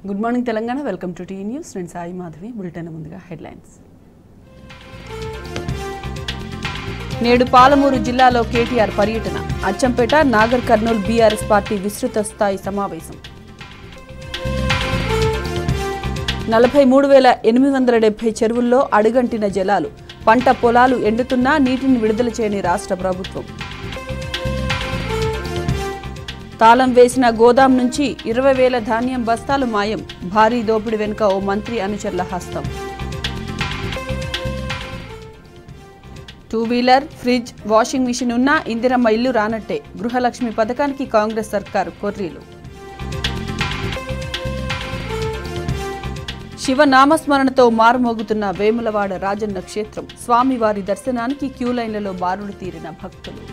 Good morning Telangana. Welcome to T news. నేను Sai Madhavi. Bulletin ముందుగా headlines. నేడు పాలమూరు జిల్లాలో కేటీఆర్ పర్యటన. అచ్చంపేట, నాగర్ కర్నూల్ బీఆర్ఎస్ పార్టీ విస్తృత స్థాయి సమావేశం. 43,870 చెరువుల్లో అడుగంటిన జలాలు. పంట పొలాలు ఎండుతున్నా నీటిని విడుదల చేయని రాష్ట్ర ప్రభుత్వం. తాళం వేసిన గోదాం నుంచి 20,000 ధాన్యం బస్తాలు మాయం. భారీ దోపిడీ వెనుక ఓ మంత్రి అనుచరుల హస్తం. 2 వీలర్, ఫ్రిడ్జ్, వాషింగ్ మిషన్ ఉన్నా ఇందిరమ్మ ఇల్లు రానట్టే. గృహలక్ష్మి పథకానికి కాంగ్రెస్ సర్కారు కొర్రీలు. శివనామస్మరణతో మారుమోగుతున్న వేములవాడ రాజన్న క్షేత్రం. స్వామివారి దర్శనానికి క్యూలైన్లలో బారులు తీరిన భక్తులు.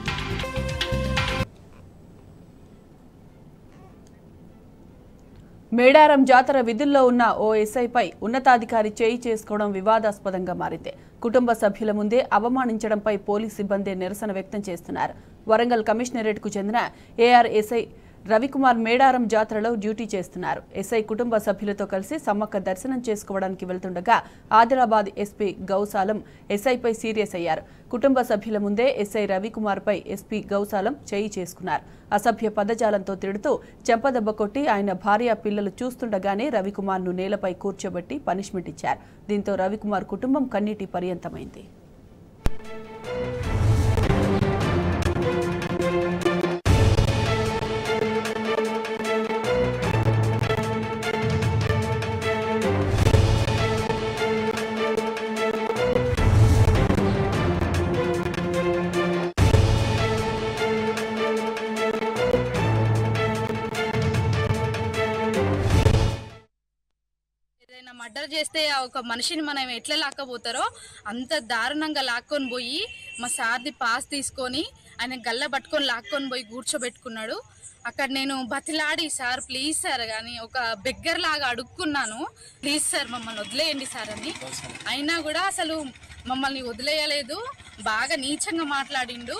మేడారం జాతర విధుల్లో ఉన్న ఓ ఎస్ఐపై ఉన్నతాధికారి చేయి చేసుకోవడం వివాదాస్పదంగా మారింది. కుటుంబ సభ్యుల ముందే అవమానించడంపై పోలీసు సిబ్బంది నిరసన వ్యక్తం చేస్తున్నారు. వరంగల్ కమిషనరేట్కు చెందిన ఏఆర్ ఎస్ఐ రవికుమార్ మేడారం జాతరలో డ్యూటీ చేస్తున్నారు. ఎస్ఐ కుటుంబ సభ్యులతో కలిసి సమ్మక్క దర్శనం చేసుకోవడానికి వెళ్తుండగా ఆదిలాబాద్ ఎస్పీ గౌసాలం ఎస్ఐపై సీరియస్ అయ్యారు. కుటుంబ సభ్యుల ముందే ఎస్ఐ రవికుమార్పై ఎస్పీ గౌసాలం చేయి చేసుకున్నారు. అసభ్య పదజాలంతో తిడుతూ చెంపదెబ్బ కొట్టి ఆయన భార్య పిల్లలు చూస్తుండగానే రవికుమార్ను నేలపై కూర్చోబెట్టి పనిష్మెంట్ ఇచ్చారు. దీంతో రవికుమార్ కుటుంబం కన్నీటి పర్యంతమైంది. మర్డర్ చేస్తే ఒక మనిషిని మనం ఎట్లా లాక్కపోతారో అంత దారుణంగా లాక్కొని పోయి మా సార్ది పాస్ తీసుకొని ఆయన గల్ల పట్టుకొని లాక్కొని పోయి కూర్చోబెట్టుకున్నాడు. అక్కడ నేను బతిలాడి, సార్ ప్లీజ్ సార్ కానీ ఒక బెగ్గర్ లాగా అడుక్కున్నాను, ప్లీజ్ సార్ మమ్మల్ని వదిలేయండి సార్ అని. అయినా కూడా అసలు మమ్మల్ని వదిలేయలేదు. బాగా నీచంగా మాట్లాడిండు.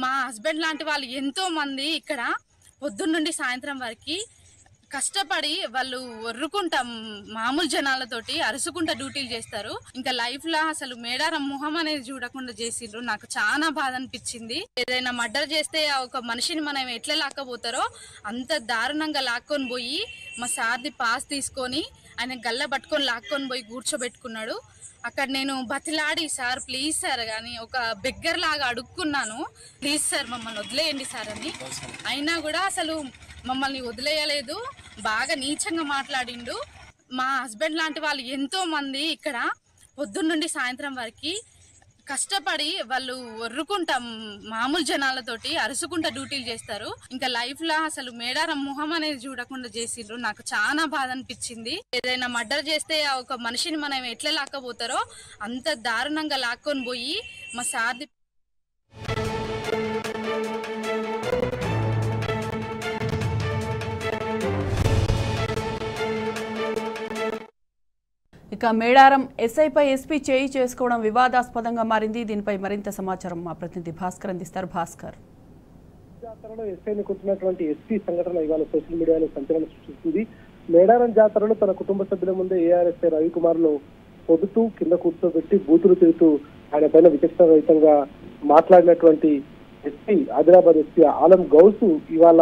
మా హస్బెండ్ లాంటి వాళ్ళు ఎంతో మంది ఇక్కడ పొద్దున్న నుండి సాయంత్రం వరకు కష్టపడి వాళ్ళు ఒర్రుకుంటాం మామూలు జనాలతోటి అరుసుకుంటా డ్యూటీలు చేస్తారు. ఇంకా లైఫ్ లో అసలు మేడారం ముఖం అనేది చూడకుండా చేసిండ్రు. నాకు చాలా బాధ అనిపించింది. ఏదైనా మర్డర్ చేస్తే ఒక మనిషిని మనం ఎట్లా లాక్కపోతారో అంత దారుణంగా లాక్కొని పోయి మా సార్ది పాస్ తీసుకొని ఆయన గల్ల పట్టుకొని లాక్కొని పోయి కూర్చోబెట్టుకున్నాడు. అక్కడ నేను బతిలాడి, సార్ ప్లీజ్ సార్ కానీ ఒక బెగ్గర్ లాగా అడుక్కున్నాను, ప్లీజ్ సార్ మమ్మల్ని వదిలేయండి సార్ అని. అయినా కూడా అసలు మమ్మల్ని వదిలేయలేదు. బాగా నీచంగా మాట్లాడిండు. మా హస్బెండ్ లాంటి వాళ్ళు ఎంతో మంది ఇక్కడ పొద్దున్న నుండి సాయంత్రం వరకు కష్టపడి వాళ్ళు ఒర్రుకుంటాం మామూలు జనాలతోటి అరుసుకుంటా డ్యూటీలు చేస్తారు. ఇంకా లైఫ్ లో అసలు మేడారం ముఖం అనేది చూడకుండా చేసిండ్రు. నాకు చాలా బాధ అనిపించింది. ఏదైనా మర్డర్ చేస్తే ఒక మనిషిని మనం ఎట్లా లాక్కపోతారో అంత దారుణంగా లాక్కొని పోయి మా సార్ది ఇక మేడారం ఎస్ఐపై ఎస్పీ చేయి చేసుకోవడం వివాదాస్పదంగా మారింది. దీనిపై మరింత సమాచారం మా ప్రతినిధి భాస్కర్ అందిస్తారు. భాస్కర్, జాతరలో ఎస్ఐని కొట్టినటువంటి ఎస్పీ సంఘటన ఇవాళ సోషల్ మీడియాలో సంచలనం సృష్టిస్తుంది. మేడారం జాతరలో తన కుటుంబ సభ్యుల ముందే ఏఆర్ఎస్ఐ రవికుమార్ ను పొదుతూ కింద కూర్చోబెట్టి బూతులు తిరుగుతూ ఆయన పైన విచక్షణ రహితంగా మాట్లాడినటువంటి ఎస్పీ ఆదిలాబాద్ ఎస్పీ ఆలం గౌసు ఇవాళ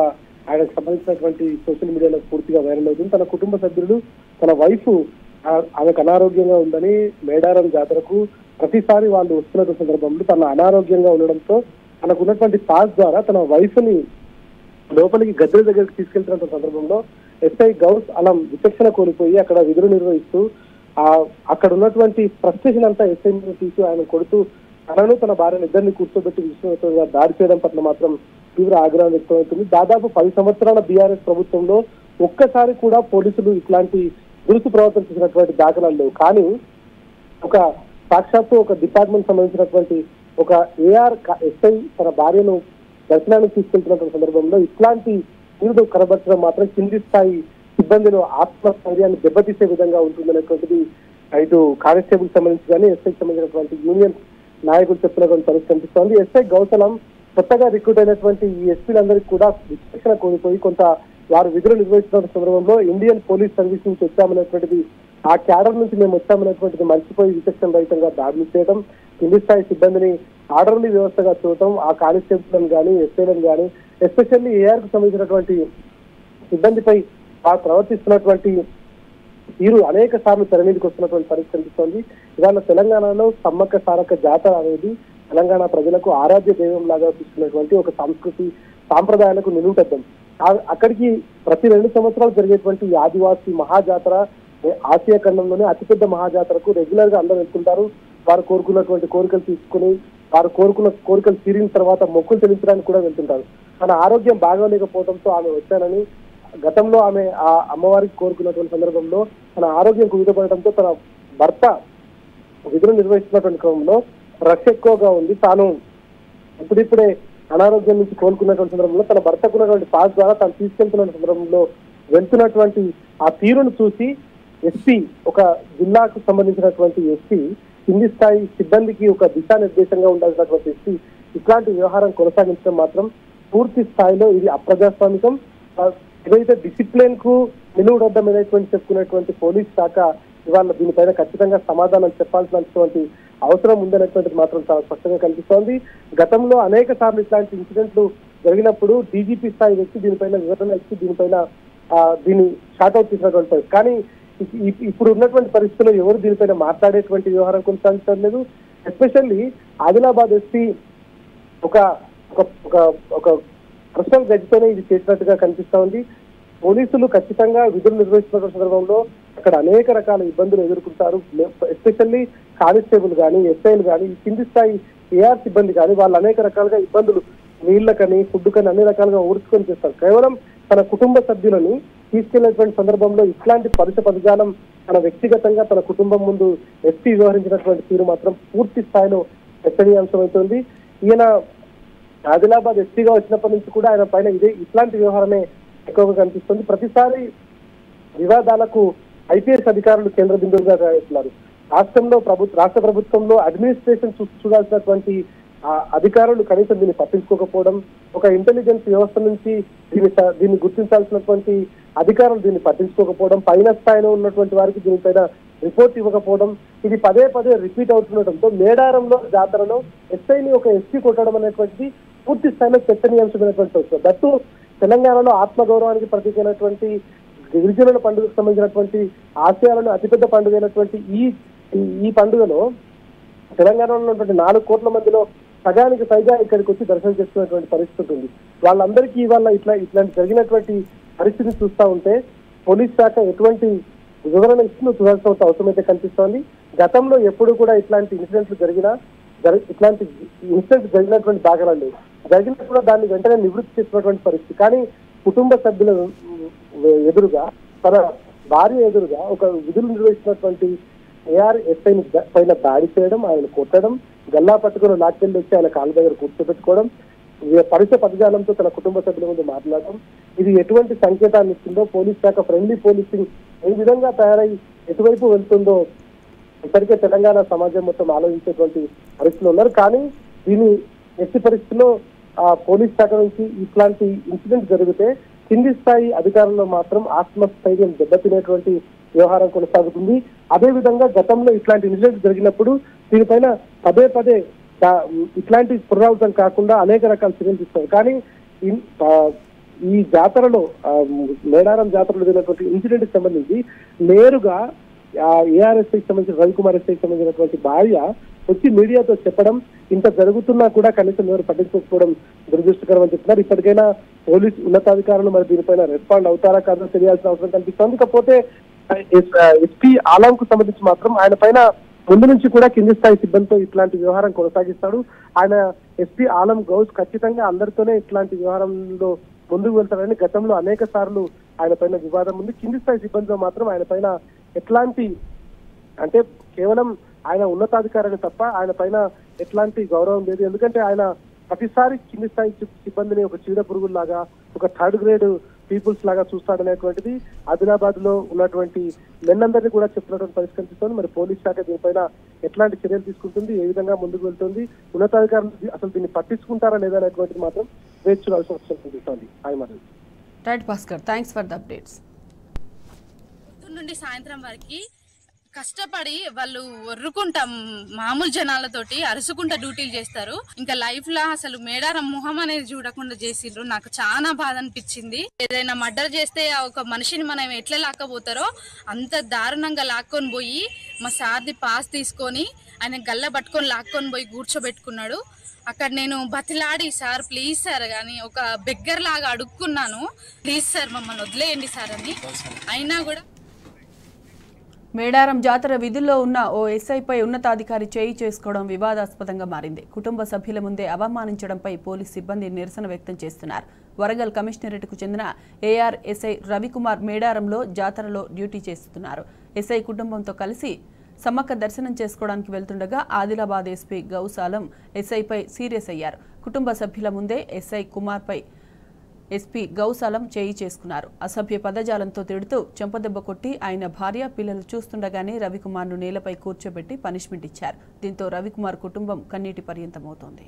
ఆయనకు సంబంధించినటువంటి సోషల్ మీడియాలో పూర్తిగా వైరల్ అవుతుంది. తన కుటుంబ సభ్యులు, తన వైఫ్ ఆమెకు అనారోగ్యంగా ఉందని మేడారం జాతరకు ప్రతిసారి వాళ్ళు వస్తున్న సందర్భంలో తన అనారోగ్యంగా ఉండడంతో తనకు ఉన్నటువంటి పాస్ ద్వారా తన వైఫ్ ని లోపలికి గద్దెల దగ్గరికి తీసుకెళ్తున్న సందర్భంలో ఎస్ఐ గౌస్ అలం విచక్షణ కోల్పోయి అక్కడ విధులు నిర్వహిస్తూ అక్కడ ఉన్నటువంటి ఫ్రస్ట్రేషన్ అంతా ఎస్ఐ మీద తీసి ఆయన కొడుతూ తనను తన భార్యను ఇద్దరిని కూర్చోబెట్టి విషయంగా దాడి చేయడం పట్ల మాత్రం తీవ్ర ఆగ్రహం వ్యక్తమవుతుంది. దాదాపు 10 సంవత్సరాల బీఆర్ఎస్ ప్రభుత్వంలో ఒక్కసారి కూడా పోలీసులు ఇట్లాంటి దురుసు ప్రవర్తన చేసినటువంటి దాఖలాలు లేవు. కానీ ఒక సాక్షాత్తు ఒక డిపార్ట్మెంట్ సంబంధించినటువంటి ఒక ఏఆర్ ఎస్ఐ తన భార్యను దర్శనానికి తీసుకెళ్తున్నటువంటి సందర్భంలో ఇట్లాంటి తీరుడు కనబరచడం మాత్రం కింది స్థాయి సిబ్బందిలో ఆత్మస్థైర్యాన్ని దెబ్బతీసే విధంగా ఉంటుందనేటువంటిది ఇటు కానిస్టేబుల్ సంబంధించి కానీ ఎస్ఐకి సంబంధించినటువంటి యూనియన్ నాయకులు చెప్పినటువంటి పరిస్థితి కనిపిస్తోంది. ఎస్ఐ గౌసలం కొత్తగా రిక్రూట్ అయినటువంటి ఈ ఎస్పీలందరికీ కూడా విచక్షణ కోల్పోయి కొంత వారు విధులు నిర్వహిస్తున్న సందర్భంలో ఇండియన్ పోలీస్ సర్వీస్ నుంచి వచ్చామనేటువంటిది, ఆ క్యాడర్ నుంచి మేము వచ్చామనేటువంటిది మర్చిపోయి విచక్షణ రహితంగా దాడులు చేయడం, కింది స్థాయి సిబ్బందిని ఆర్డర్లీ వ్యవస్థగా చూడటం, ఆ కానిస్టేబుల్లను కానీ ఎస్ఐలను కానీ ఎస్పెషల్లీ ఏఆర్ కు సంబంధించినటువంటి సిబ్బందిపై వారు ప్రవర్తిస్తున్నటువంటి తీరు అనేక సార్లు తెర మీదకి వస్తున్నటువంటి పరిస్థితి కనిపిస్తోంది. ఇవాళ తెలంగాణలో సమ్మక్క సారక్క జాతర అనేది తెలంగాణ ప్రజలకు ఆరాధ్య దైవం లాగా తీసుకున్నటువంటి ఒక సంస్కృతి సాంప్రదాయాలకు నిలువుటద్దం. అక్కడికి ప్రతి 2 సంవత్సరాలు జరిగేటువంటి ఆదివాసీ మహాజాతర ఆసియా ఖండంలోనే అతిపెద్ద మహాజాతరకు రెగ్యులర్ గా అందరూ వెళ్తుంటారు. వారు కోరుకున్నటువంటి కోరికలు తీసుకుని వారు కోరుకున్న కోరికలు తీరిన తర్వాత మొక్కులు చెల్లించడానికి కూడా వెళ్తుంటారు. తన ఆరోగ్యం బాగోలేకపోవడంతో ఆమె వచ్చానని గతంలో ఆమె ఆ అమ్మవారికి కోరుకున్నటువంటి సందర్భంలో తన ఆరోగ్యం కుదుటపడటంతో తన భర్త విధులు నిర్వహిస్తున్నటువంటి క్రమంలో రష్ ఎక్కువగా ఉంది. తాను ఇప్పుడిప్పుడే అనారోగ్యం నుంచి కోలుకున్నటువంటి సందర్భంలో తన భర్తకున్నటువంటి పాస్ ద్వారా తాను తీసుకెళ్తున్న సందర్భంలో వెళ్తున్నటువంటి ఆ తీరును చూసి ఎస్పీ, ఒక జిల్లాకు సంబంధించినటువంటి ఎస్పీ, కింది స్థాయి సిబ్బందికి ఒక దిశానిర్దేశంగా ఉండాల్సినటువంటి ఎస్పీ ఇట్లాంటి వ్యవహారం కొనసాగించడం మాత్రం పూర్తి స్థాయిలో ఇది అప్రజాస్వామికం. ఏదైతే డిసిప్లిన్ కు నిలువుడొద్దం ఏదైతే చెప్పుకునేటువంటి పోలీస్ శాఖ ఇవాళ దీనిపైన ఖచ్చితంగా సమాధానం చెప్పాల్సినటువంటి అవసరం ఉందనేటువంటిది మాత్రం చాలా స్పష్టంగా కనిపిస్తోంది. గతంలో అనేక సార్లు ఇట్లాంటి ఇన్సిడెంట్లు జరిగినప్పుడు డీజీపీ స్థాయి వ్యక్తి దీనిపైన వివరణ ఇచ్చి దీన్ని షార్ట్అవుట్ చేసినటువంటి, కానీ ఇప్పుడు ఉన్నటువంటి పరిస్థితుల్లో ఎవరు దీనిపైన మాట్లాడేటువంటి వ్యవహారం కొనసాగించడం లేదు. ఎస్పెషల్లీ ఆదిలాబాద్ ఎస్పీ ఒక పర్సనల్ గడ్జితోనే ఇది చేసినట్టుగా కనిపిస్తా ఉంది. పోలీసులు ఖచ్చితంగా విధులు నిర్వహిస్తున్న సందర్భంలో అక్కడ అనేక రకాల ఇబ్బందులు ఎదుర్కొంటారు. ఎస్పెషల్లీ కానిస్టేబుల్ కానీ ఎస్ఐలు కానీ కింది స్థాయి ఏఆర్ సిబ్బంది కానీ వాళ్ళు అనేక రకాలుగా ఇబ్బందులు నీళ్లకని ఫుడ్ కని అన్ని రకాలుగా ఊడ్చుకొని చేస్తారు. కేవలం తన కుటుంబ సభ్యులని తీసుకెళ్లేటువంటి సందర్భంలో ఇట్లాంటి పరుష పదజాలం తన వ్యక్తిగతంగా తన కుటుంబం ముందు ఎస్పీ వ్యవహరించినటువంటి తీరు మాత్రం పూర్తి స్థాయిలో చర్చనీయాంశమవుతుంది. ఈయన ఆదిలాబాద్ ఎస్పీగా వచ్చినప్పటి నుంచి కూడా ఆయన పైన ఇట్లాంటి వ్యవహారమే ఎక్కువగా కనిపిస్తుంది. ప్రతిసారి వివాదాలకు ఐపీఎస్ అధికారులు కేంద్ర బిందువుగా తయారవుతున్నారు. రాష్ట్ర ప్రభుత్వంలో అడ్మినిస్ట్రేషన్ చూడాల్సినటువంటి అధికారులు కనీసం దీన్ని పట్టించుకోకపోవడం, ఒక ఇంటెలిజెన్స్ వ్యవస్థ నుంచి దీన్ని గుర్తించాల్సినటువంటి అధికారులు దీన్ని పట్టించుకోకపోవడం, పైన స్థాయిలో ఉన్నటువంటి వారికి దీనిపైన రిపోర్ట్ ఇవ్వకపోవడం, ఇది పదే పదే రిపీట్ అవుతుండటంతో మేడారంలో జాతరలో ఎస్ఐని ఒక ఎస్పీ కొట్టడం అనేటువంటిది పూర్తి స్థాయిలో చర్చనీయాంశమైనటువంటి విషయం. దట్టు తెలంగాణలో ఆత్మగౌరవానికి ప్రతీకైనటువంటి గిరిజనుల పండుగకు సంబంధించినటువంటి ఆశయాలను అతిపెద్ద పండుగ అయినటువంటి ఈ పండుగలో తెలంగాణలో ఉన్నటువంటి 4 కోట్ల మందిలో సగానికి పైగా ఇక్కడికి వచ్చి దర్శనం చేసుకునేటువంటి పరిస్థితి ఉంది. వాళ్ళందరికీ ఇవాళ ఇట్లాంటి జరిగినటువంటి పరిస్థితిని చూస్తూ ఉంటే పోలీస్ శాఖ ఎటువంటి వివరణ ఇస్తుందో చూడాల్సిన అవసరం అయితే కనిపిస్తోంది. గతంలో ఎప్పుడు కూడా ఇట్లాంటి ఇన్సిడెంట్లు ఇట్లాంటి ఇన్సిడెంట్స్ జరిగినటువంటి దాఖలాలు లేవు. జరిగినప్పుడు కూడా దాన్ని వెంటనే నివృత్తి చేసినటువంటి పరిస్థితి. కానీ కుటుంబ సభ్యుల ఎదురుగా తన భార్య ఎదురుగా ఒక విధులు నిర్వహిస్తున్నటువంటి ఏఆర్ ఎస్ఐ పైన దాడి చేయడం, ఆయన కొట్టడం, గల్లా పట్టుకుని లాక్కెళ్ళి వచ్చి ఆయన కాళ్ళ దగ్గర కూర్చోబెట్టుకోవడం, పరుష పదజాలంతో తన కుటుంబ సభ్యుల ముందు మాట్లాడడం, ఇది ఎటువంటి సంకేతాన్ని ఇస్తుందో, పోలీస్ శాఖ ఫ్రెండ్లీ పోలీసింగ్ ఏ విధంగా తయారై ఎటువైపు వెళ్తుందో ఇప్పటికే తెలంగాణ సమాజం మొత్తం ఆలోచించేటువంటి పరిస్థితులు ఉన్నారు. కానీ దీని ఎట్టి పరిస్థితుల్లో పోలీస్ శాఖ నుంచి ఇట్లాంటి ఇన్సిడెంట్ జరిగితే కింది స్థాయి అధికారుల్లో మాత్రం ఆత్మస్థైర్యం దెబ్బతినేటువంటి వ్యవహారం కొనసాగుతుంది. అదే విధంగా గతంలో ఇట్లాంటి ఇన్సిడెంట్ జరిగినప్పుడు దీనిపైన పదే పదే ఇట్లాంటి పునరావృతం కాకుండా అనేక రకాల చర్యలు తీస్తారు. కానీ ఈ జాతరలో మేడారం జాతరలో జరిగినటువంటి ఇన్సిడెంట్ కి సంబంధించి నేరుగా ఏఆర్ఎస్ఐకి సంబంధించిన రవికుమార్ ఎస్ఐకి సంబంధించినటువంటి భార్య వచ్చి మీడియాతో చెప్పడం, ఇంత జరుగుతున్నా కూడా కనీసం ఎవరు పట్టించుకోకపోవడం దురదృష్టకరం అని చెప్తున్నారు. ఇప్పటికైనా పోలీసు ఉన్నతాధికారులు మరి దీనిపైన రెస్పాండ్ అవుతారా కాదో తెలియాల్సిన అవసరం కనిపిస్తోంది. కాకపోతే ఎస్పీ ఆలంకు సంబంధించి మాత్రం ఆయన పైన ముందు నుంచి కూడా కింది స్థాయి సిబ్బందితో ఇట్లాంటి వ్యవహారం కొనసాగిస్తాడు. ఆయన ఎస్పీ ఆలం గౌస్ ఖచ్చితంగా అందరితోనే ఇట్లాంటి వ్యవహారంలో ముందుకు వెళ్తారని గతంలో అనేక సార్లు ఆయన పైన వివాదం ఉంది. కింది స్థాయి సిబ్బందితో మాత్రం ఆయన పైన ఎట్లాంటి అంటే కేవలం ఆయన ఉన్నతాధికారాన్ని తప్ప ఆయన పైన ఎట్లాంటి గౌరవం లేదు. ఎందుకంటే ఆయన ప్రతిసారి కింది స్థాయి సిబ్బందిని ఒక చీడ పురుగుల్లాగా, ఒక థర్డ్ గ్రేడ్ పీపుల్స్ లాగా చూస్తాడనేటువంటిది ఆదిలాబాద్ లో ఉన్నటువంటి మెన్నందరినీ కూడా చెప్తున్నటువంటి పరిస్థితి కనిపిస్తుంది. మరి పోలీస్ శాఖ దీనిపైన ఎట్లాంటి చర్యలు తీసుకుంటుంది, ఏ విధంగా ముందుకు వెళ్తుంది, ఉన్నతాధికారులు అసలు దీన్ని పట్టించుకుంటారా లేదా అనేటువంటిది మాత్రం వేచి చూడాల్సిన అవసరం కనిపిస్తోంది. Right Bhaskar, thanks for the updates. పొద్దున్న నుండి సాయంత్రం వరకు కష్టపడి వాళ్ళు ఒర్రుకుంటాం మామూలు జనాలతోటి అరుసుకుంటా డ్యూటీలు చేస్తారు. ఇంకా లైఫ్ లో అసలు మేడారం మొహం అనేది చూడకుండా చేసిండ్రు. నాకు చాలా బాధ అనిపించింది. ఏదైనా మర్డర్ చేస్తే ఒక మనిషిని మనం ఎట్లా లాక్కపోతారో అంత దారుణంగా లాక్కొని పోయి మా సార్ది పాస్ తీసుకొని ఆయన గల్ల పట్టుకొని లాక్కొని పోయి కూర్చోబెట్టుకున్నాడు. అక్కడ నేను బతిలాడి సార్ ప్లీజ్ సార్ కానీ ఒక బెగ్గర్ లాగా అడుక్కున్నాను, ప్లీజ్ సార్ మమ్మల్ని వదిలేయండి సార్ అని. అయినా కూడా మేడారం జాతర విధుల్లో ఉన్న ఓ ఎస్ఐపై ఉన్నతాధికారి చేయి చేసుకోవడం వివాదాస్పదంగా మారింది. కుటుంబ సభ్యుల ముందే అవమానించడంపై పోలీస్ సిబ్బంది నిరసన వ్యక్తం చేస్తున్నారు. వరంగల్ కమిషనరేట్కు చెందిన ఏఆర్ ఎస్ఐ రవికుమార్ మేడారంలో జాతరలో డ్యూటీ చేస్తున్నారు. ఎస్ఐ కుటుంబంతో కలిసి సమ్మక్క దర్శనం చేసుకోవడానికి వెళ్తుండగా ఆదిలాబాద్ ఎస్పీ గౌసాలం ఎస్ఐపై సీరియస్ అయ్యారు. కుటుంబ సభ్యుల ముందే ఎస్ఐ కుమార్పై ఎస్పీ గౌసాలం చేయి చేసుకున్నారు. అసభ్య పదజాలంతో తిడుతూ చెంపదెబ్బ కొట్టి ఆయన భార్య పిల్లలు చూస్తుండగానే రవికుమార్ను నేలపై కూర్చోబెట్టి పనిష్మెంట్ ఇచ్చారు. దీంతో రవికుమార్ కుటుంబం కన్నీటి పర్యంతమవుతోంది.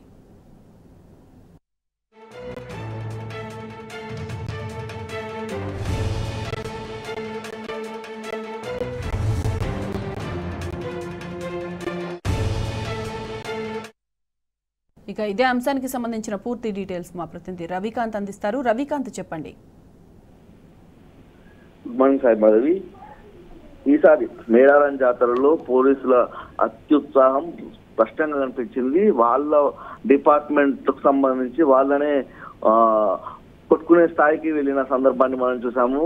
ఇక ఇదే అంశానికి సంబంధించిన పూర్తి డీటెయిల్స్ మా ప్రతినిధి రవికాంత్ అందిస్తారు. రవికాంత్, చెప్పండి. Good morning Sai Madhavi. ఈసారి మేడారం జాతరలో పోలీసుల అత్యుత్సాహం స్పష్టంగా కనిపించింది. వాళ్ళ డిపార్ట్మెంట్ కు సంబంధించి వాళ్ళనే కొట్టుకునే స్థాయికి వెళ్ళిన సందర్భాన్ని మనం చూసాము.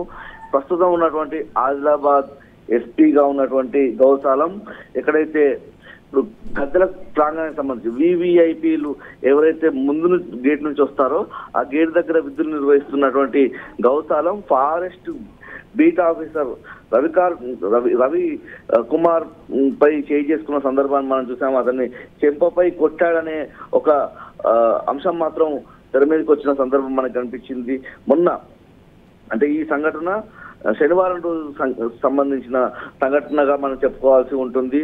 ప్రస్తుతం ఉన్నటువంటి ఆదిలాబాద్ ఎస్పీగా ఉన్నటువంటి గౌసాలం ఎక్కడైతే ఇప్పుడు గద్దెల ప్రాంగణానికి సంబంధించి వివిఐపీలు ఎవరైతే ముందు గేట్ నుంచి వస్తారో ఆ గేట్ దగ్గర విధులు నిర్వహిస్తున్నటువంటి గౌసాలం forest beat officer Ravi Kumar పై చేయి చేసుకున్న సందర్భాన్ని మనం చూసాము. అతన్ని చెంపపై కొట్టాడనే ఒక అంశం మాత్రం తెర మీదకి వచ్చిన సందర్భం మనకు కనిపించింది. మొన్న అంటే ఈ సంఘటన శనివారం రోజు సంబంధించిన సంఘటనగా మనం చెప్పుకోవాల్సి ఉంటుంది.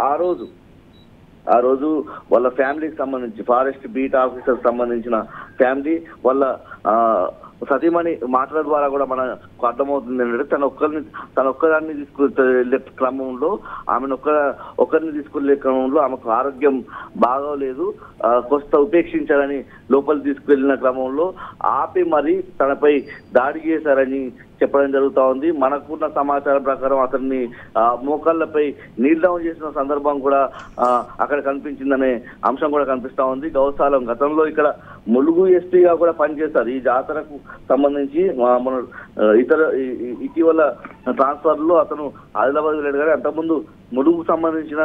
ఆ రోజు వాళ్ళ ఫ్యామిలీకి సంబంధించి ఫారెస్ట్ బీట్ ఆఫీసర్ సంబంధించిన ఫ్యామిలీ వాళ్ళ సతీమణి మాటల ద్వారా కూడా మనకు అర్థమవుతుంది ఏంటంటే తన ఒక్కదాన్ని తీసుకెళ్లే క్రమంలో ఒక్కరిని తీసుకెళ్లే క్రమంలో ఆమెకు ఆరోగ్యం బాగోలేదు, కొంత ఉపేక్షించాలని లోపలికి తీసుకెళ్లిన క్రమంలో ఆపి మరి తనపై దాడి చేశారని చెప్పడం జరుగుతా ఉంది. మనకున్న సమాచారం ప్రకారం అతన్ని మోకాళ్లపై నీల్ డౌన్ చేసిన సందర్భం కూడా అక్కడ కనిపించిందనే అంశం కూడా కనిపిస్తా ఉంది. గౌసాలం గతంలో ఇక్కడ ములుగు ఎస్పీగా కూడా పనిచేశారు. ఈ జాతరకు సంబంధించి మన ఇటీవల ట్రాన్స్ఫర్ లో అతను ఆదిలాబాద్ వెళ్ళాడు కానీ అంతకుముందు ములుగుకు సంబంధించిన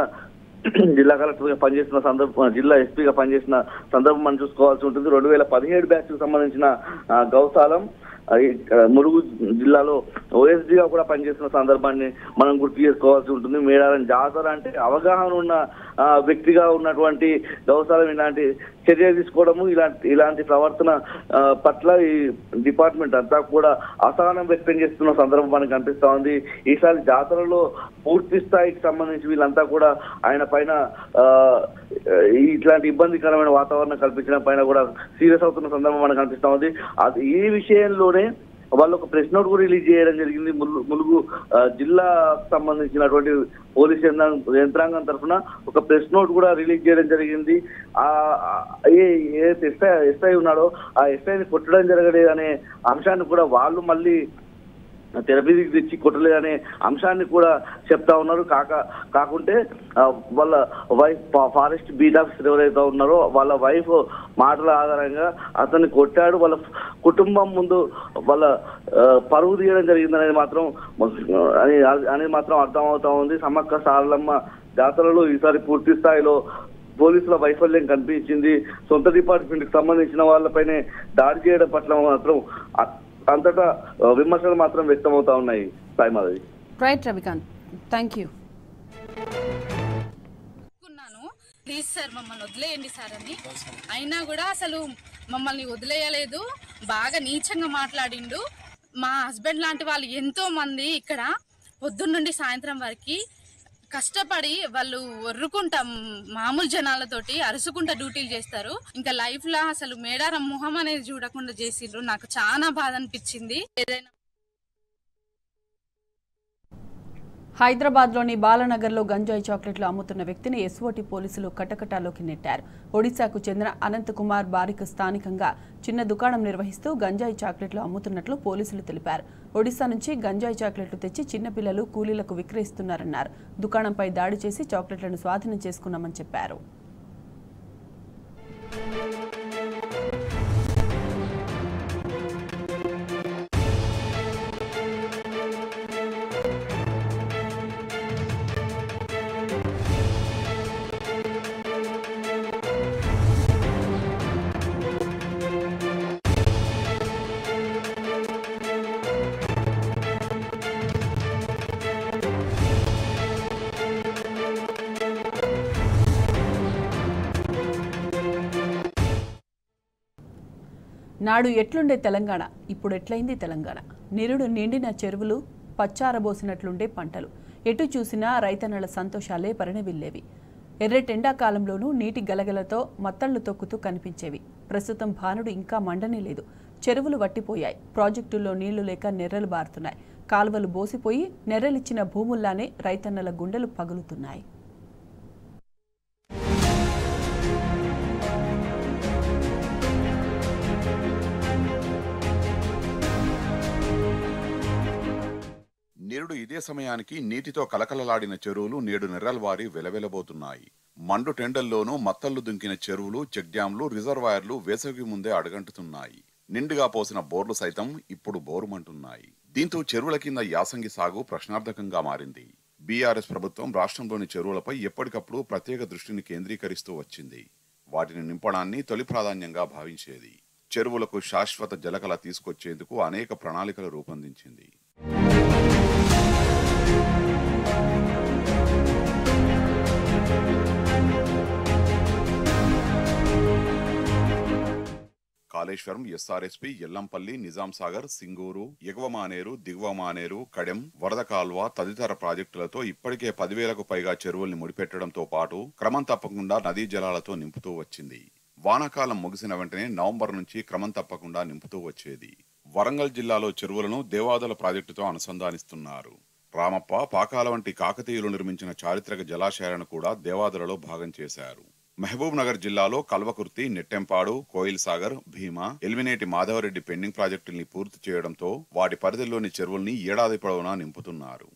జిల్లా కలెక్టర్ గా పనిచేసిన సందర్భం, జిల్లా ఎస్పీగా పనిచేసిన సందర్భం మనం చూసుకోవాల్సి ఉంటుంది. 2017 బ్యాచ్ కు సంబంధించిన గౌసాలం ములుగు జిల్లాలో ఓఎస్డీగా కూడా పనిచేస్తున్న సందర్భాన్ని మనం గుర్తు చేసుకోవాల్సి ఉంటుంది. మేడారం జాతర అంటే అవగాహన ఉన్న వ్యక్తిగా ఉన్నటువంటి గౌసాలం ఇలాంటి చర్య తీసుకోవడము, ఇలాంటి ప్రవర్తన పట్ల ఈ డిపార్ట్మెంట్ అంతా కూడా అసహనం వ్యక్తం చేస్తున్న సందర్భం మనకు కనిపిస్తా ఉంది. ఈసారి జాతరలో పూర్తి స్థాయికి సంబంధించి వీళ్ళంతా కూడా ఆయన పైన ఇట్లాంటి ఇబ్బందికరమైన వాతావరణం కల్పించడం పైన కూడా సీరియస్ అవుతున్న సందర్భం మనకు కనిపిస్తా ఉంది. ఈ విషయంలోనే వాళ్ళు ఒక ప్రెస్ నోట్ కూడా రిలీజ్ చేయడం జరిగింది. ములుగు జిల్లా సంబంధించినటువంటి పోలీస్ యంత్రాంగం తరఫున ఒక ప్రెస్ నోట్ కూడా రిలీజ్ చేయడం జరిగింది. ఏదైతే ఎస్ఐ ఉన్నాడో ఆ ఎస్ఐని కొట్టడం జరగలేదు అనే అంశాన్ని కూడా వాళ్ళు మళ్ళీ తెరపీదికి తెచ్చి కొట్టలేదనే అంశాన్ని కూడా చెప్తా ఉన్నారు. కాకుంటే వాళ్ళ వైఫ్ ఫారెస్ట్ బీట్ ఆఫీసర్ ఎవరైతే ఉన్నారో వాళ్ళ వైఫ్ మాటల ఆధారంగా అతన్ని కొట్టాడు, వాళ్ళ కుటుంబం ముందు వాళ్ళ పరువు తీయడం జరిగిందనేది మాత్రం అర్థమవుతా ఉంది. సమ్మక్క సారలమ్మ జాతరలో ఈసారి పూర్తి స్థాయిలో పోలీసుల వైఫల్యం కనిపించింది. సొంత డిపార్ట్మెంట్ కి సంబంధించిన వాళ్ళపైనే దాడి చేయడం పట్ల మాత్రం అంతటా విమర్శలు మాత్రం వ్యక్తమవుతా ఉన్నాయి. Sai Madhavi. Right Ravikanth, thank you. Please sir మమ్మల్ని వదిలేయండి సార్ అని. అయినా కూడా అసలు మమ్మల్ని వదిలేయలేదు, బాగా నీచంగా మాట్లాడిండు. మా హస్బెండ్ లాంటి వాళ్ళు ఎంతో మంది ఇక్కడ పొద్దున్న నుండి సాయంత్రం వరకు కష్టపడి వాళ్ళు ఒర్రుకుంటాం మామూలు జనాలతోటి అరుసుకుంటా డ్యూటీలు చేస్తారు. ఇంకా లైఫ్ లో అసలు మేడారం మొహం అనేది చూడకుండా చేసిండ్రు. నాకు చాలా బాధ అనిపించింది. ఏదైనా హైదరాబాద్లోని బాలానగర్లో గంజాయి చాక్లెట్లు అమ్ముతున్న వ్యక్తిని ఎస్ఓటీ పోలీసులు కటకటాలోకి నెట్టారు. ఒడిశాకు చెందిన అనంత్ కుమార్ బారిక్ స్థానికంగా చిన్న దుకాణం నిర్వహిస్తూ గంజాయి చాక్లెట్లు అమ్ముతున్నట్లు పోలీసులు తెలిపారు. ఒడిశా నుంచి గంజాయి చాక్లెట్లు తెచ్చి చిన్నపిల్లలు కూలీలకు విక్రయిస్తున్నారన్నారు. దుకాణంపై దాడి చేసి చాక్లెట్లను స్వాధీనం చేసుకున్నామని చెప్పారు. నాడు ఎట్లుండే తెలంగాణ, ఇప్పుడు ఎట్లయింది తెలంగాణ? నిరుడు నిండిన చెరువులు, పచ్చారబోసినట్లుండే పంటలు, ఎటు చూసినా రైతన్నల సంతోషాలే పరిణవిల్లేవి. ఎర్రటెండాకాలంలోనూ నీటి గలగలతో మత్తళ్లు తొక్కుతూ కనిపించేవి. ప్రస్తుతం భానుడు ఇంకా మండనే లేదు. చెరువులు వట్టిపోయాయి. ప్రాజెక్టుల్లో నీళ్లు లేక నెర్రలు బారుతున్నాయి. కాలువలు బోసిపోయి నెర్రలిచ్చిన భూముల్లానే రైతన్నల గుండెలు పగులుతున్నాయి. నిరుడు ఇదే సమయానికి నీటితో కలకలలాడిన చెరువులు నేడు నెర్రల్వారి వెలవెలబోతున్నాయి. మండు టెండల్లోనూ మత్తళ్లు దుంకిన చెరువులు, చెక్ డ్యాంలు, రిజర్వాయర్లు వేసవికి ముందే అడగంటుతున్నాయి. నిండుగా పోసిన బోర్లు సైతం ఇప్పుడు బోరుమంటున్నాయి. దీంతో చెరువుల కింద యాసంగి సాగు ప్రశ్నార్థకంగా మారింది. బీఆర్ఎస్ ప్రభుత్వం రాష్ట్రంలోని చెరువులపై ఎప్పటికప్పుడు ప్రత్యేక దృష్టిని కేంద్రీకరిస్తూ వచ్చింది. వాటిని నింపడాన్ని తొలి ప్రాధాన్యంగా భావించేది. చెరువులకు శాశ్వత జలకళ తీసుకొచ్చేందుకు అనేక ప్రణాళికలు రూపొందించింది. కాళేశ్వరం, ఎస్ఆర్ఎస్పీ, ఎల్లంపల్లి, నిజాం సాగర్, సింగూరు, ఎగువ మానేరు, దిగువ మానేరు, కడెం, వరద కాల్వ తదితర ప్రాజెక్టులతో ఇప్పటికే 10,000కు పైగా చెరువుల్ని ముడిపెట్టడంతో పాటు క్రమం తప్పకుండా నదీ జలాలతో నింపుతూ వచ్చింది. వానాకాలం ముగిసిన వెంటనే నవంబర్ నుంచి క్రమం తప్పకుండా నింపుతూ వచ్చేది. వరంగల్ జిల్లాలో చెరువులను దేవాదుల ప్రాజెక్టుతో అనుసంధానిస్తున్నారు. రామప్ప, పాకాల వంటి కాకతీయులు నిర్మించిన చారిత్రక జలాశయాలను కూడా దేవాదులలో భాగం చేశారు. మహబూబ్ నగర్ జిల్లాలో కల్వకుర్తి, నెట్టెంపాడు, కోయిల్ సాగర్, భీమా, ఎల్మినేటి మాధవరెడ్డి పెండింగ్ ప్రాజెక్టుల్ని పూర్తి చేయడంతో వాటి పరిధిలోని చెరువుల్ని ఏడాది పొడవునా నింపుతున్నారు.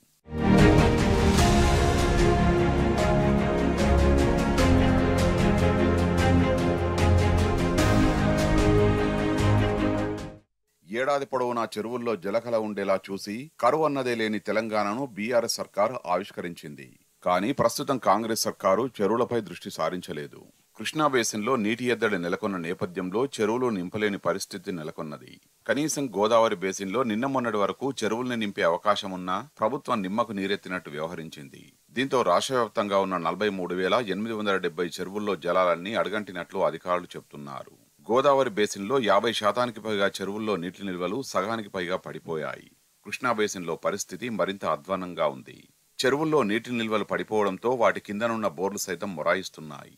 ఏడాది పొడవునా చెరువుల్లో జలకళ ఉండేలా చూసి కరువు అన్నదే లేని తెలంగాణను బీఆర్ఎస్ సర్కార్ ఆవిష్కరించింది. కానీ ప్రస్తుతం కాంగ్రెస్ సర్కారు చెరువులపై దృష్టి సారించలేదు. కృష్ణా బేసిన్లో నీటి ఎద్దడి నెలకొన్న నేపథ్యంలో చెరువులు నింపలేని పరిస్థితి నెలకొన్నది. కనీసం గోదావరి బేసిన్లో నిన్న మొన్నటి వరకు చెరువుల్ని నింపే అవకాశం ఉన్నా ప్రభుత్వం నిమ్మకు నీరెత్తినట్టు వ్యవహరించింది. దీంతో రాష్ట్ర వ్యాప్తంగా ఉన్న 43,870 చెరువుల్లో జలాలన్నీ అడగంటినట్లు అధికారులు చెబుతున్నారు. గోదావరి బేసిన్లో 50% పైగా చెరువుల్లో నీటి నిల్వలు సగానికి పైగా పడిపోయాయి. కృష్ణా బేసిన్లో పరిస్థితి మరింత అధ్వాన్నంగా ఉంది. చెరువుల్లో నీటి నిల్వలు పడిపోవడంతో వాటి కిందనున్న బోర్లు సైతం మొరాయిస్తున్నాయి.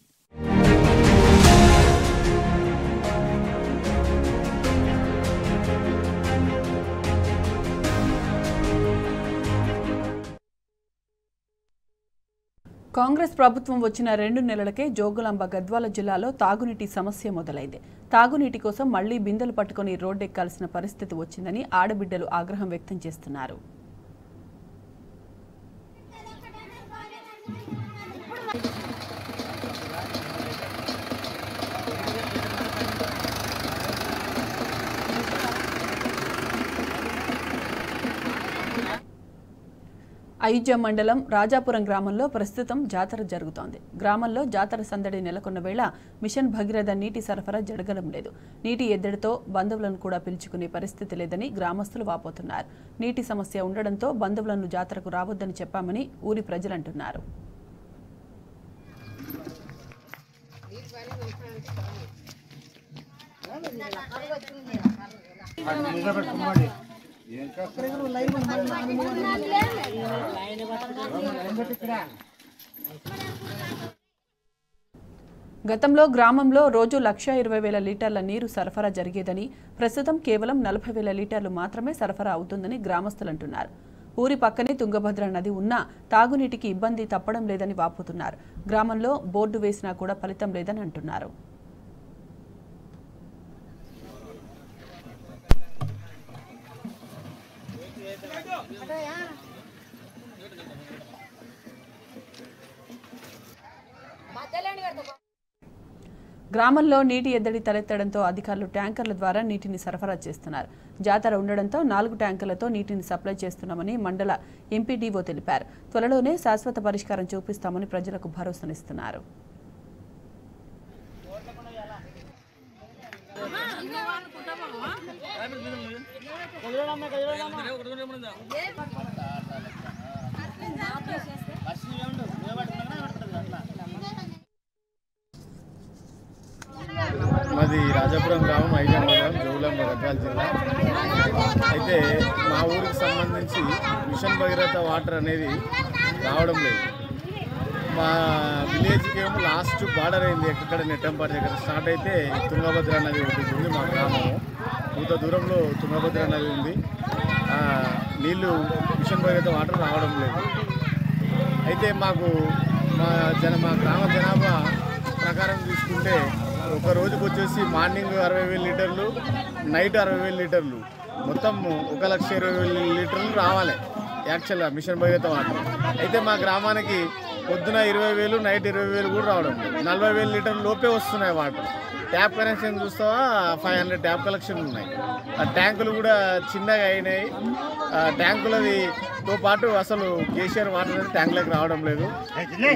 కాంగ్రెస్ ప్రభుత్వం వచ్చిన 2 నెలలకే జోగులాంబ గద్వాల జిల్లాలో తాగునీటి సమస్య మొదలైంది. తాగునీటి కోసం మళ్లీ బిందెలు పట్టుకుని రోడ్డెక్కాల్సిన పరిస్థితి వచ్చిందని ఆడబిడ్డలు ఆగ్రహం వ్యక్తం చేస్తున్నారు. అయుజ్య మండలం రాజాపురం గ్రామంలో ప్రస్తుతం జాతర జరుగుతోంది. గ్రామంలో జాతర సందడి నెలకొన్న వేళ మిషన్ భగీరథ నీటి సరఫరా జరగడం లేదు. నీటి ఎద్దడితో బంధువులను కూడా పిలుచుకునే పరిస్థితి లేదని గ్రామస్తులు వాపోతున్నారు. నీటి సమస్య ఉండడంతో బంధువులను జాతరకు రావద్దని చెప్పామని ఊరి ప్రజలంటున్నారు. గతంలో గ్రామంలో రోజు 1,20,000 లీటర్ల నీరు సరఫరా జరిగేదని, ప్రస్తుతం కేవలం 40,000 లీటర్లు మాత్రమే సరఫరా అవుతుందని గ్రామస్తులంటున్నారు. ఊరి పక్కనే తుంగభద్ర నది ఉన్నా తాగునీటికి ఇబ్బంది తప్పడం లేదని వాపోతున్నారు. గ్రామంలో బోర్డు వేసినా కూడా ఫలితం లేదని అంటున్నారు. గ్రామంలో నీటి ఎద్దడి తలెత్తడంతో అధికారులు ట్యాంకర్ల ద్వారా నీటిని సరఫరా చేస్తున్నారు. జాతర ఉండడంతో 4 ట్యాంకర్లతో నీటిని సప్లై చేస్తున్నామని మండల ఎంపీడీఓ తెలిపారు. త్వరలోనే శాశ్వత పరిష్కారం చూపిస్తామని ప్రజలకు భరోసానిస్తున్నారు. మాది రాజాపురం గ్రామం, ఐజాన్ మండలం, జోగులాంబ గద్వాల జిల్లా. అయితే మా ఊరికి సంబంధించి మిషన్ భగీరథ వాటర్ అనేది రావడం లేదు. మా విలేజ్కి ఏమో లాస్ట్ బార్డర్ అయింది, ఎక్కడ నెట్టంపాటి దగ్గర స్టార్ట్ అయితే తుంగభద్ర నది ఒకటి ఉంది. మా గ్రామము కొంత దూరంలో తుంగభద్ర నది ఉంది. నీళ్లు మిషన్ భగీరథ వాటర్ రావడం లేదు. అయితే మాకు మా గ్రామ జనాభా ప్రకారం తీసుకుంటే ఒక రోజుకు వచ్చేసి మార్నింగ్ 60,000 లీటర్లు, నైట్ 60,000 లీటర్లు, మొత్తం 1,20,000 లీటర్లు రావాలి యాక్చువల్గా మిషన్ భగీరథ వాటర్. అయితే మా గ్రామానికి పొద్దున 20,000, నైట్ 20,000 కూడా రావడం, 40,000 లీటర్ల లోపే వస్తున్నాయి వాటర్. ట్యాప్ కనెక్షన్ చూస్తావా 500 ట్యాప్ కనెక్షన్లు ఉన్నాయి. ఆ ట్యాంకులు కూడా చిన్నగా అయినాయి. ట్యాంకులతో పాటు అసలు కేసీఆర్ వాటర్ అనేది ట్యాంకులకు రావడం లేదు.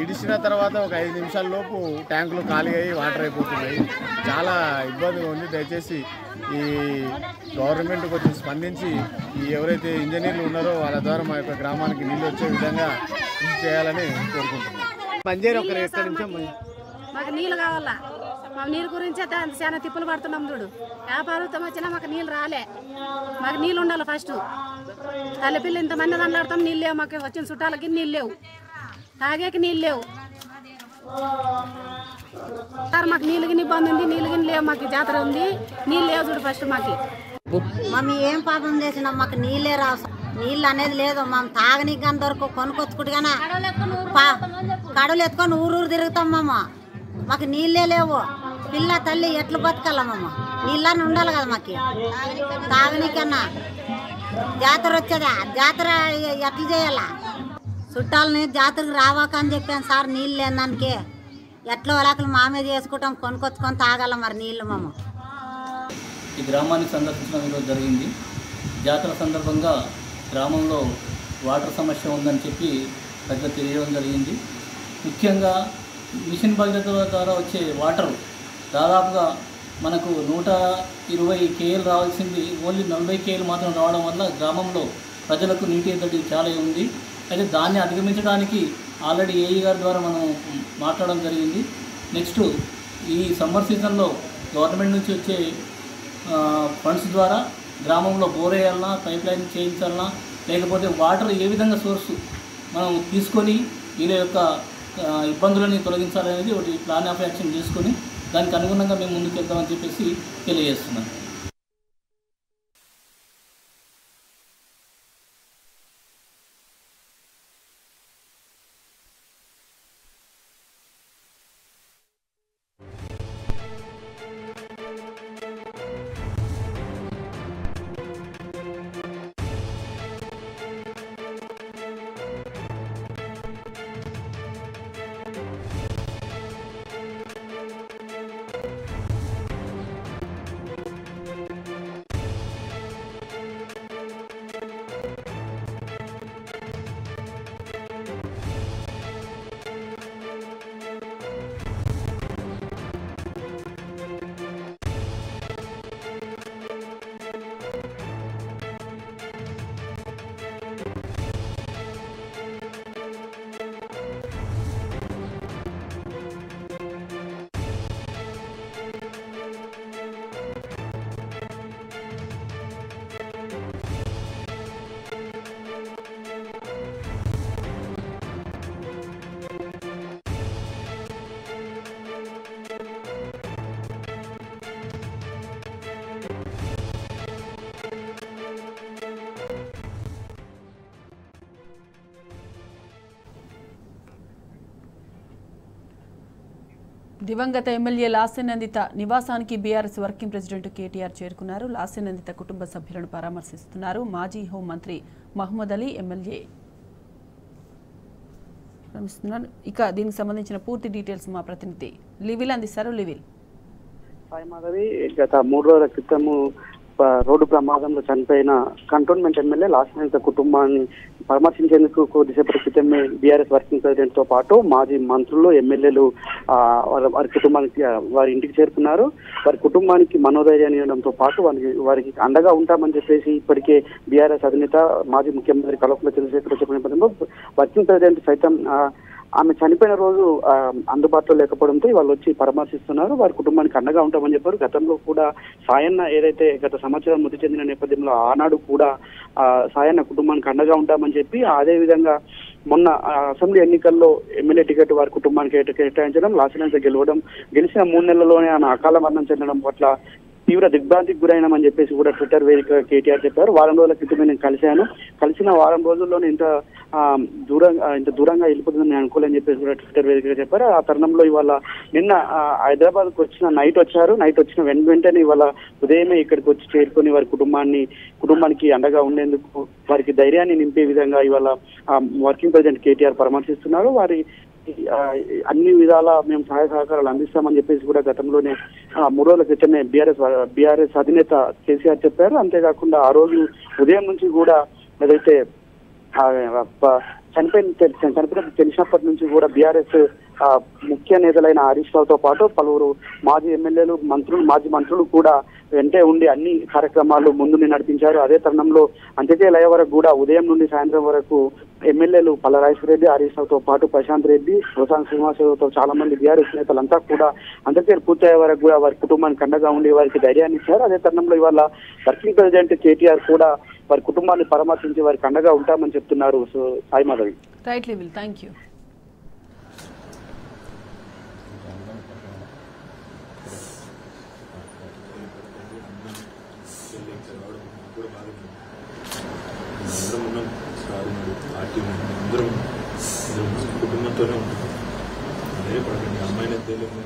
ఇడిచిన తర్వాత ఒక 5 నిమిషాల లోపు ట్యాంకులు ఖాళీ అయ్యి వాటర్ అయిపోతున్నాయి. చాలా ఇబ్బందిగా ఉంది. దయచేసి ఈ గవర్నమెంట్ కొంచెం స్పందించి ఈ ఎవరైతే ఇంజనీర్లు ఉన్నారో వాళ్ళ ద్వారా మా యొక్క గ్రామానికి నీళ్ళు వచ్చే విధంగా కృషి చేయాలని కోరుకుంటున్నాం. మంజేరు ఒక ఎక్కడి నుంచో మాకు నీళ్ళు కావాలా. మా నీళ్ళు గురించి చాలా తిప్పులు పడుతున్నాం. చూడు వ్యాపారం వచ్చినా మాకు నీళ్ళు రాలే. మాకు నీళ్ళు ఉండాలి ఫస్ట్. తల్లిపిల్లి ఇంతమంది దండాడతాం, నీళ్ళు లేవు. మాకు వచ్చిన చుట్టాలకి నీళ్ళు లేవు, తాగేకి నీళ్ళు లేవు సార్. మాకు నీళ్ళకి ఇబ్బంది ఉంది, నీళ్ళకి లేవు. మాకు జాతర ఉంది, నీళ్ళు లేవు. చూడు ఫస్ట్ మాకు మమ్మీ ఏం పాపం చేసినాం, మాకు నీళ్ళే రావు. నీళ్ళు అనేది లేదు. మేము తాగనీకి కానీ దొరకు కొనుక్కొచ్చుకుంటు కానీ కడులు ఎత్తుకొని ఊరు తిరుగుతాం మమ్మ. మాకు నీళ్ళే లేవు. పిల్ల తల్లి ఎట్లు బతకాలమ్మమ్మ? నీళ్ళని ఉండాలి కదా మాకు తాగనీకన్నా. జాతర వచ్చేదా, జాతర ఎట్లు చేయాలా? చుట్టాలని జాతరకు రావాక అని చెప్పాను సార్. నీళ్ళు లేదానికి ఎట్లా వాళ్ళకి మామే చేసుకుంటాం, కొనుక్కొచ్చుకొని తాగాల మరి నీళ్ళు మమ్మ. ఈ గ్రామాన్ని సందర్శించడం ఈరోజు జరిగింది. జాతర సందర్భంగా గ్రామంలో వాటర్ సమస్య ఉందని చెప్పి ప్రజలు తెలియడం జరిగింది. ముఖ్యంగా మిషన్ భగీరథ ద్వారా వచ్చే వాటర్ దాదాపుగా మనకు 120 KL రావాల్సింది ఓన్లీ 40 KL మాత్రం రావడం వల్ల గ్రామంలో ప్రజలకు నీటి ఎద్దడి చాలా ఉంది. అయితే దాన్ని అధిగమించడానికి ఆల్రెడీ ఏఈ గారి ద్వారా మనం మాట్లాడడం జరిగింది. నెక్స్ట్ ఈ సమ్మర్ సీజన్లో గవర్నమెంట్ నుంచి వచ్చే ఫండ్స్ ద్వారా గ్రామంలో బోర్ వేయాలన్నా, పైప్ లైన్ చేయించాలన్నా, లేకపోతే వాటర్ ఏ విధంగా సోర్సు మనం తీసుకొని వీళ్ళ యొక్క ఇబ్బందులని తొలగించాలనేది ఒకటి ప్లాన్ ఆఫ్ యాక్షన్ చేసుకొని దానికి అనుగుణంగా మేము ముందుకు వెళ్తామని చెప్పేసి తెలియజేస్తున్నాను. దివంగత ఎమ్మెల్యే లాస్యనందిత నివాసానికి బీఆర్ఎస్ వర్కింగ్ ప్రెసిడెంట్ కేటీఆర్ చేరుకున్నారు. లాస్యనందిత కుటుంబ సభ్యులను పరామర్శిస్తున్నారు. మాజీ హోంమంత్రి మహమ్మద్ అలీ ఎమ్మెల్యే. ఇక దీనికి సంబంధించిన పూర్తి డీటెయిల్స్ మా ప్రతినిధి లివిల్ అందిస్తారు. లివిల్. సాయి మాధవి, గత 3 రోజుల క్రితము రోడ్డు ప్రమాదంలో చనిపోయిన కంటోన్మెంట్ ఎమ్మెల్యే లాస్యనందిత కుటుంబాన్ని పరామర్శించేందుకు కొద్దిసేపటి క్రితమే బీఆర్ఎస్ వర్కింగ్ ప్రెసిడెంట్ తో పాటు మాజీ మంత్రులు, ఎమ్మెల్యేలు వారి కుటుంబానికి వారి ఇంటికి చేరుకున్నారు. వారి కుటుంబానికి మనోధైర్యాన్ని ఇవ్వడంతో పాటు వారికి అండగా ఉంటామని చెప్పేసి ఇప్పటికే బీఆర్ఎస్ అధినేత మాజీ ముఖ్యమంత్రి కల్వకుంట్ల చంద్రశేఖర్ చెప్పిన నేపథ్యంలో వర్కింగ్ ప్రెసిడెంట్ సైతం ఆమె చనిపోయిన రోజు అందుబాటులో లేకపోవడంతో వాళ్ళు వచ్చి పరామర్శిస్తున్నారు. వారి కుటుంబానికి అండగా ఉంటామని చెప్పారు. గతంలో కూడా సాయన్న ఏదైతే గత సంవత్సరం మృతి చెందిన నేపథ్యంలో ఆనాడు కూడా సాయన్న కుటుంబానికి అండగా ఉంటామని చెప్పి, అదే విధంగా మొన్న అసెంబ్లీ ఎన్నికల్లో ఎమ్మెల్యే టికెట్ వారి కుటుంబానికి కేటాయించడం, లాస్యనందిత గెలిచిన 3 నెలల్లోనే ఆయన అకాల మరణం చెందడం పట్ల తీవ్ర దిగ్భ్రాంతికి గురైనామని చెప్పేసి కూడా ట్విట్టర్ వేదిక కేటీఆర్ చెప్పారు. వారం రోజుల క్రితమే నేను కలిసిన వారం రోజుల్లోనే ఇంత దూరంగా వెళ్ళిపోతుందని నేను అనుకోలేని చెప్పేసి కూడా ట్విట్టర్ వేదికగా చెప్పారు. ఆ తరుణంలో ఇవాళ నిన్న హైదరాబాద్కు వచ్చిన నైట్ వచ్చిన వెంటనే ఇవాళ ఉదయమే ఇక్కడికి వచ్చి చేరుకొని వారి కుటుంబానికి అండగా ఉండేందుకు వారికి ధైర్యాన్ని నింపే విధంగా ఇవాళ వర్కింగ్ ప్రెసిడెంట్ కేటీఆర్ పరామర్శిస్తున్నారు. వారి అన్ని విధాలా మేము సహాయ సహకారాలు అందిస్తామని చెప్పేసి కూడా గతంలోనే 3 రోజుల క్రితమే బీఆర్ఎస్ అధినేత కేసీఆర్ చెప్పారు. అంతేకాకుండా ఆ రోజు ఉదయం నుంచి కూడా ఏదైతే చనిపోయిన తెలిసినప్పటి నుంచి కూడా బీఆర్ఎస్ ముఖ్య నేతలైన హరీష్ రావుతో పాటు పలువురు మాజీ ఎమ్మెల్యేలు, మాజీ మంత్రులు కూడా వెంటే ఉండి అన్ని కార్యక్రమాలు ముందుని నడిపించారు. అదే తరుణంలో అంత్యక్రియల వరకు కూడా ఉదయం నుండి సాయంత్రం వరకు ఎమ్మెల్యేలు పల్లరాజేశ్వర రెడ్డి, హరీష్ రావుతో పాటు ప్రశాంత్ రెడ్డి, ప్రశాంత్ శ్రీనివాసరావుతో చాలా మంది బీఆర్ఎస్ నేతలంతా కూడా అంత్యక్రియలు పూర్తయ్యే వరకు కూడా వారి కుటుంబానికి అండగా ఉండి వారికి ధైర్యాన్ని ఇచ్చారు. అదే తరుణంలో ఇవాళ వర్కింగ్ ప్రెసిడెంట్ కేటీఆర్ కూడా వారి కుటుంబాన్ని పరామర్శించి వారికి అండగా ఉంటామని చెప్తున్నారు. సాయి మాధవి. రైట్ లివిల్, థ్యాంక్ యూ. కుటుంబంతోనే ఉంటుంది. అదే పడకండి, అమ్మాయిని తెలియదు.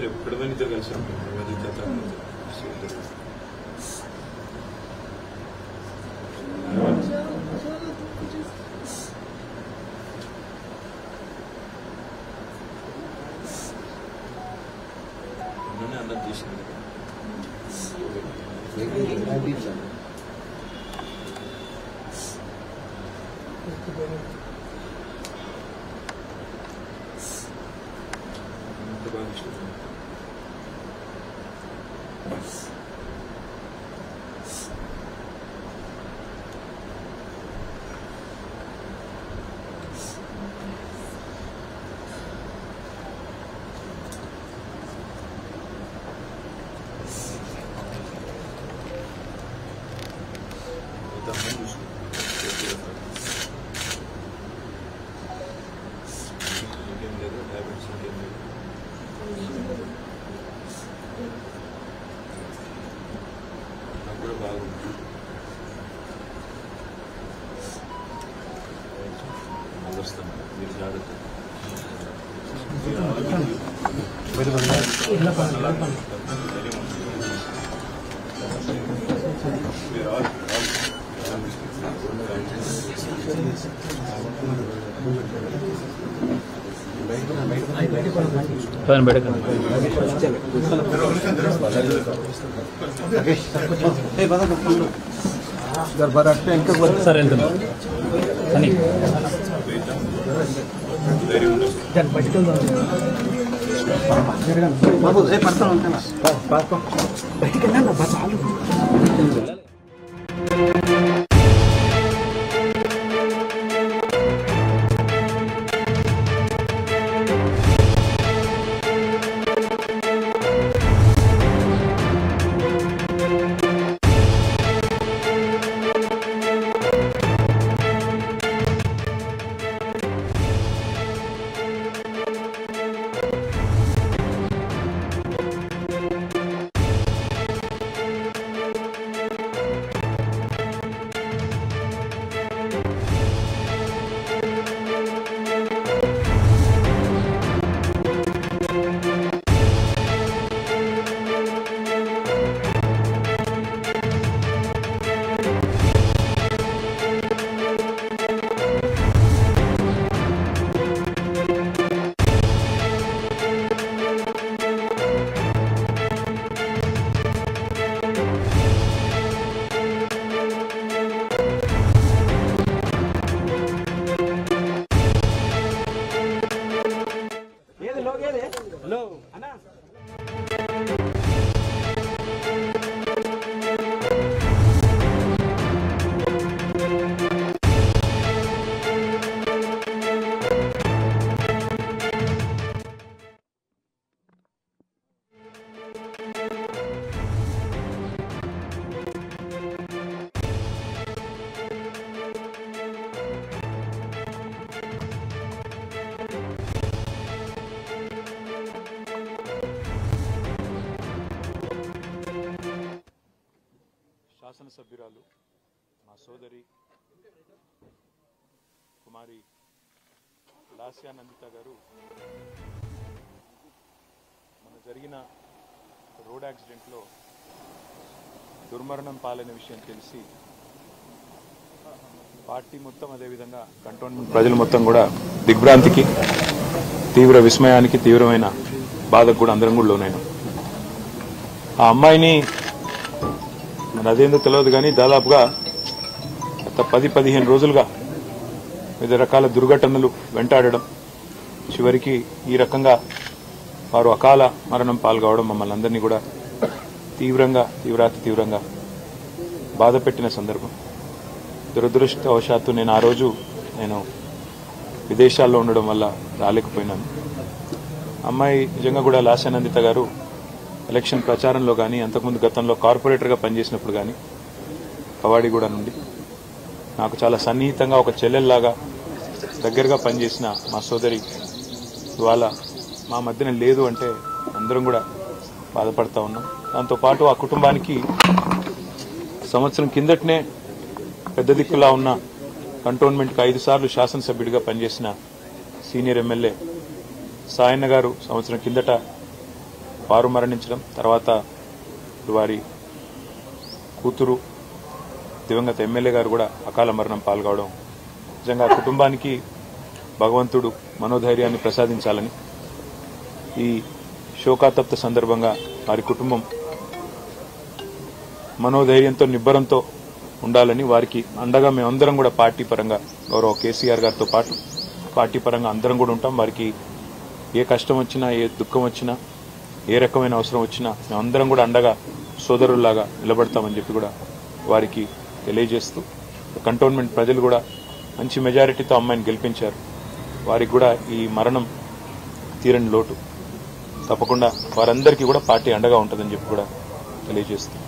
ఎప్పుడైనా ఇద్దరు కలిసి ఉంటుంది. అన్నం చేసింది వస్తాను మీరు జాగ్రత్త. సార్ వెళ్తున్నా అని శాసనసభ్యురాలు మా సోదరి కుమారి లాస్యా నందిత గారు మన జరిగిన రోడ్ యాక్సిడెంట్లో దుర్మరణం పాలైన విషయం తెలిసి పార్టీ మొత్తం అదేవిధంగా కంటోన్మెంట్ ప్రజలు మొత్తం కూడా దిగ్భ్రాంతికి తీవ్ర విస్మయానికి తీవ్రమైన బాధకు కూడా అందరం కూడా లోనైనాం. ఆ అమ్మాయిని మరి అదేందో తెలియదు కానీ దాదాపుగా గత 10-15 రోజులుగా వివిధ రకాల దుర్ఘటనలు వెంటాడడం చివరికి ఈ రకంగా వారు అకాల మరణం పాల్గొవడం మమ్మల్ని అందరినీ కూడా తీవ్రంగా బాధ పెట్టిన సందర్భం. దురదృష్టవశాత్తు నేను ఆ రోజు విదేశాల్లో ఉండడం వల్ల రాలేకపోయినాను. అమ్మాయి నిజంగా కూడా లాస్యా నందిత గారు ఎలక్షన్ ప్రచారంలో కానీ అంతకుముందు గతంలో కార్పొరేటర్గా పనిచేసినప్పుడు కానీ కవాడిగూడ నుండి నాకు చాలా సన్నిహితంగా ఒక చెల్లెల్లాగా దగ్గరగా పనిచేసిన మా సోదరి ఇవాళ మా మధ్యన లేదు అంటే అందరం కూడా బాధపడతా ఉన్నాం. దాంతోపాటు ఆ కుటుంబానికి సంవత్సరం కిందటనే పెద్ద దిక్కులా ఉన్న కంటోన్మెంట్కి 5 సార్లు శాసనసభ్యుడిగా పనిచేసిన సీనియర్ ఎమ్మెల్యే సాయన్న గారు సంవత్సరం కిందట వారు మరణించడం, తర్వాత వారి కూతురు దివంగత ఎమ్మెల్యే గారు కూడా అకాల మరణం పాల్గొవడం నిజంగా కుటుంబానికి భగవంతుడు మనోధైర్యాన్ని ప్రసాదించాలని ఈ శోకాతప్త సందర్భంగా వారి కుటుంబం మనోధైర్యంతో నిబ్బరంతో ఉండాలని వారికి అండగా మేమందరం కూడా పార్టీ పరంగా గౌరవ కేసీఆర్ గారితో పాటు పార్టీ పరంగా అందరం కూడా ఉంటాం. వారికి ఏ కష్టం వచ్చినా ఏ దుఃఖం వచ్చినా ఏ రకమైన అవసరం వచ్చినా మేమందరం కూడా అండగా సోదరుల్లాగా నిలబడతామని చెప్పి కూడా వారికి తెలియజేస్తూ కంటోన్మెంట్ ప్రజలు కూడా మంచి మెజారిటీతో అమ్మాయిని గెలిపించారు. వారికి కూడా ఈ మరణం తీరని లోటు. తప్పకుండా వారందరికీ కూడా పార్టీ అండగా ఉంటుందని చెప్పి కూడా తెలియజేస్తాం.